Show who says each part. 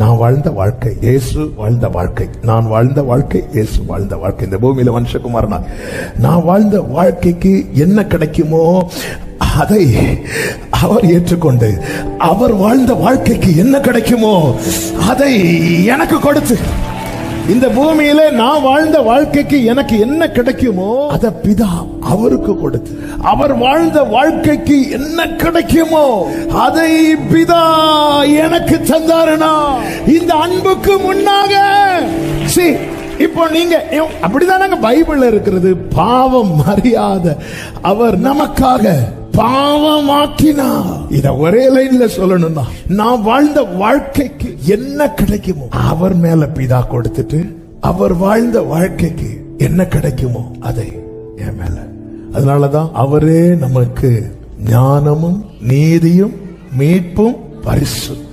Speaker 1: நான் வாழ்ந்த வாழ்க்கை, இயேசு வாழ்ந்த வாழ்க்கை, நான் வாழ்ந்த வாழ்க்கை, இயேசு வாழ்ந்த வாழ்க்கை. இந்த பூமியில மனுஷகுமாரனா நான் வாழ்ந்த வாழ்க்கைக்கு என்ன கிடைக்குமோ அதை அவர் ஏற்றுக்கொண்டு, அவர் வாழ்ந்த வாழ்க்கைக்கு என்ன கிடைக்குமோ அதை எனக்கு கொடுத்து, இந்த பூமியில நான் வாழ்ந்த வாழ்க்கைக்கு எனக்கு என்ன கிடைக்குமோ அத பிதா அவருக்கு கொடுத்து, அவர் வாழ்ந்த வாழ்க்கைக்கு என்ன கிடைக்குமோ அதை பிதா எனக்கு தந்தாருனா, இந்த அன்புக்கு முன்னாக இப்போ நீங்க அப்படிதானங்க பைபிள்ல இருக்கிறது. பாவம் அறியாத அவர் நமக்காக பாவமாக்கினா. இத ஒரே லைன்ல சொல்லணும்னா, நான் வாழ்ந்த வாழ்க்கைக்கு என்ன கிடைக்குமோ அவர் மேல பிதா கொடுத்துட்டு, அவர் வாழ்ந்த வாழ்க்கைக்கு என்ன கிடைக்குமோ அதை என் மேல. அதனாலதான் அவரே நமக்கு ஞானமும் நீதியும் மீட்பும் பரிசுத்தமும்